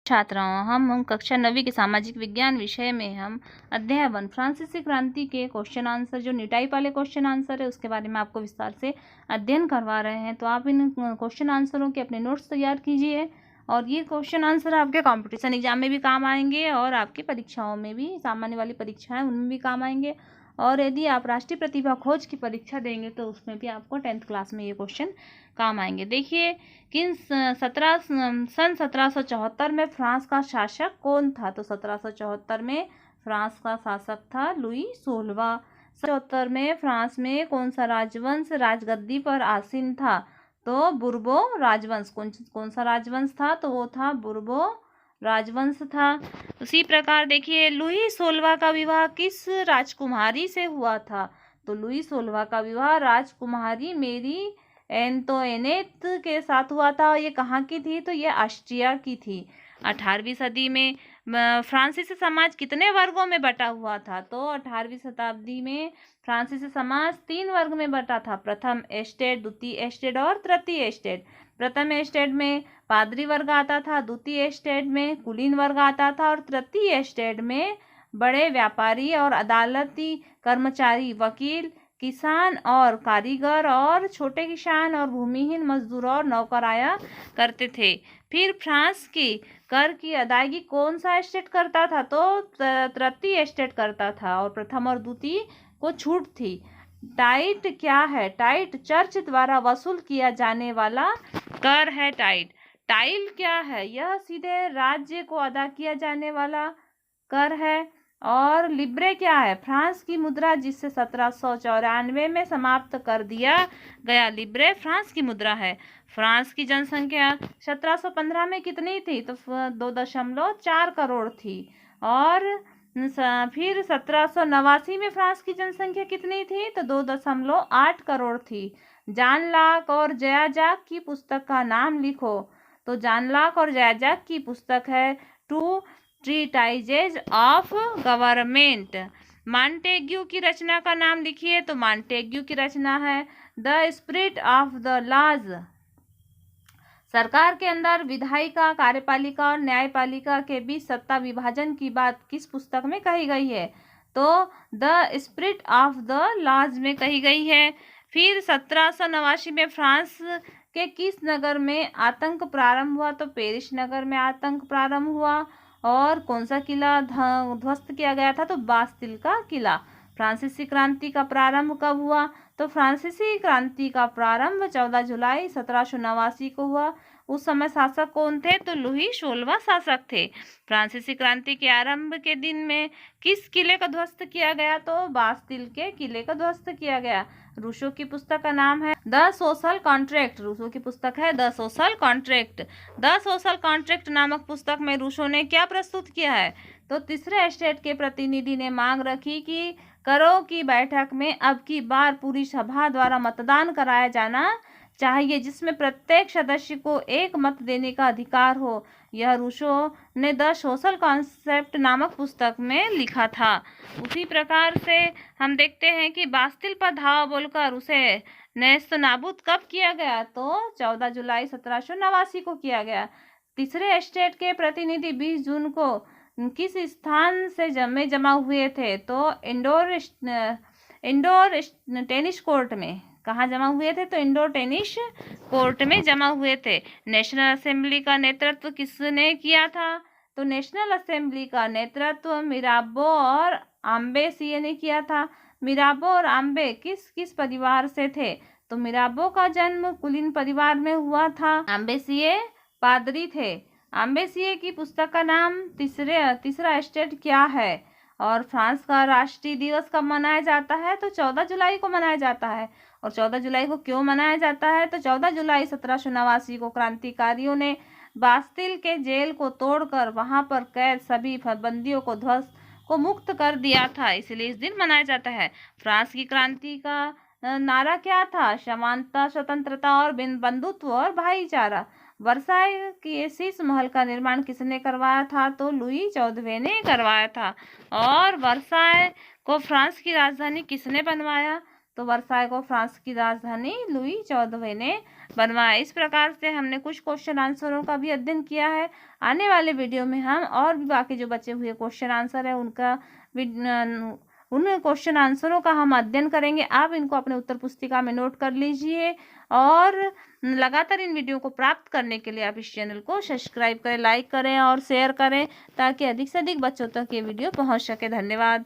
छात्राओं, हम कक्षा 9वीं के सामाजिक विज्ञान विषय में हम अध्याय 1 फ्रांसीसी क्रांति के क्वेश्चन आंसर, जो नी टाइप वाले क्वेश्चन आंसर है, उसके बारे में आपको विस्तार से अध्ययन करवा रहे हैं। तो आप इन क्वेश्चन आंसरों के अपने नोट्स तैयार कीजिए और ये क्वेश्चन आंसर आपके कंपटीशन एग्जाम में भी काम आएंगे और आपकी परीक्षाओं में भी, सामान्य वाली परीक्षाएं उनमें भी काम आएंगे। और यदि आप राष्ट्रीय प्रतिभा खोज की परीक्षा देंगे तो उसमें भी आपको 10th क्लास में ये क्वेश्चन काम आएंगे। देखिए कि सन 1774 में फ्रांस का शासक कौन था? तो 1774 में फ्रांस का शासक था लुई 16वां। 1774 में फ्रांस में कौन सा राजवंश राजगद्दी पर आसीन था? तो बुर्बो राजवंश। कौन सा राजवंश था? तो वो था बुर्बो राजवंश था। उसी प्रकार देखिए लुई 16वां का विवाह किस राजकुमारी से हुआ था? तो लुई 16वां का विवाह राजकुमारी मेरी एंतोइनेट के साथ हुआ था। ये कहाँ की थी? तो ये ऑस्ट्रिया की थी। 18वीं सदी में फ्रांसीसी समाज कितने वर्गों में बटा हुआ था? तो 18वीं शताब्दी में फ्रांसीसी समाज 3 वर्ग में बटा था। प्रथम एस्टेट, द्वितीय एस्टेट और तृतीय एस्टेट। प्रथम एस्टेट में पादरी वर्ग आता था, द्वितीय एस्टेट में कुलीन वर्ग आता था और तृतीय एस्टेट में बड़े व्यापारी और अदालती कर्मचारी, वकील, किसान और कारीगर और छोटे किसान और भूमिहीन मजदूर और नौकर आया करते थे। फिर फ्रांस की कर की अदायगी कौन सा एस्टेट करता था? तो तृतीय एस्टेट करता था और प्रथम और द्वितीय को छूट थी। टाइट क्या है? टाइट चर्च द्वारा वसूल किया जाने वाला कर है। टाइल क्या है? यह सीधे राज्य को अदा किया जाने वाला कर है। और लिब्रे क्या है? फ्रांस की मुद्रा जिसे 1794 में समाप्त कर दिया गया। लिब्रे फ्रांस की मुद्रा है। फ्रांस की जनसंख्या 1715 में कितनी थी? तो 2.4 करोड़ थी। और फिर 1789 में फ्रांस की जनसंख्या कितनी थी? तो 2.8 करोड़ थी। जॉन लॉक और जया जाक की पुस्तक का नाम लिखो। तो जॉन लॉक और जया जाक की पुस्तक है टू ट्रीटाइजेज ऑफ गवर्नमेंट। मॉन्टेग्यू की रचना का नाम लिखिए। तो मॉन्टेग्यू की रचना है the spirit of the laws. सरकार के अंदर विधायिका, कार्यपालिका और न्यायपालिका के बीच सत्ता विभाजन की बात किस पुस्तक में कही गई है? तो the spirit of the laws में कही गई है। फिर 1789 में फ्रांस के किस नगर में आतंक प्रारंभ हुआ? तो पेरिस नगर में आतंक प्रारंभ हुआ। और कौन सा किला ध्वस्त किया गया था? तो बास्तिल का किला। फ्रांसीसी क्रांति का प्रारंभ कब हुआ? तो फ्रांसीसी क्रांति का प्रारंभ 14 जुलाई 1789 को हुआ। उस समय शासक कौन थे? तो लुई 16वां शासक थे। फ्रांसीसी क्रांति के आरंभ के दिन में किस किले का ध्वस्त किया गया? तो बास्तिल के किले का ध्वस्त किया गया। रूसो की पुस्तक का नाम है द सोशल कॉन्ट्रैक्ट। रूसो की पुस्तक है the social contract. The social contract नामक पुस्तक में रूसो ने क्या प्रस्तुत किया है? तो तीसरे एस्टेट के प्रतिनिधि ने मांग रखी कि करों की बैठक में अब की बार पूरी सभा द्वारा मतदान कराया जाना चाहिए, जिसमें प्रत्येक सदस्य को एक मत देने का अधिकार हो। यह रूसो ने द सोशल कॉन्सेप्ट नामक पुस्तक में लिखा था। उसी प्रकार से हम देखते हैं कि बास्तिल पर धावा बोलकर उसे नेस्तनाबूद कब किया गया? तो 14 जुलाई 1789 को किया गया। तीसरे एस्टेट के प्रतिनिधि 20 जून को किस स्थान से जमा हुए थे? तो इंडोर टेनिस कोर्ट में। कहाँ जमा हुए थे? तो इंडोर टेनिस कोर्ट में जमा हुए थे। नेशनल असेंबली का नेतृत्व किसने किया था? तो नेशनल असेंबली का नेतृत्व मिराबो और आम्बेसिए ने किया था। मिराबो और आम्बे किस किस परिवार से थे? तो मिराबो का जन्म कुलीन परिवार में हुआ था। आम्बेसिए पादरी थे। आम्बेसिए की पुस्तक का नाम तीसरा एस्टेट क्या है? और फ्रांस का राष्ट्रीय दिवस कब मनाया जाता है? तो 14 जुलाई को मनाया जाता है। और 14 जुलाई को क्यों मनाया जाता है? तो 14 जुलाई 1789 को क्रांतिकारियों ने बास्तिल के जेल को तोड़कर वहां पर कैद सभी बंदियों को मुक्त कर दिया था, इसलिए इस दिन मनाया जाता है। फ्रांस की क्रांति का नारा क्या था? समानता, स्वतंत्रता और बंधुत्व और भाईचारा। वर्साई के शीश महल का निर्माण किसने करवाया था? तो लुई 14वें ने करवाया था। और वर्साई को फ्रांस की राजधानी किसने बनवाया? तो वर्साय को फ्रांस की राजधानी लुई 14वें ने बनवाया। इस प्रकार से हमने कुछ क्वेश्चन आंसरों का भी अध्ययन किया है। आने वाले वीडियो में हम और भी बाकी जो बचे हुए क्वेश्चन आंसर है उन क्वेश्चन आंसरों का हम अध्ययन करेंगे। आप इनको अपने उत्तर पुस्तिका में नोट कर लीजिए और लगातार इन वीडियो को प्राप्त करने के लिए आप इस चैनल को सब्सक्राइब करें, लाइक करें और शेयर करें ताकि अधिक से अधिक बच्चों तक ये वीडियो पहुंच सके। धन्यवाद।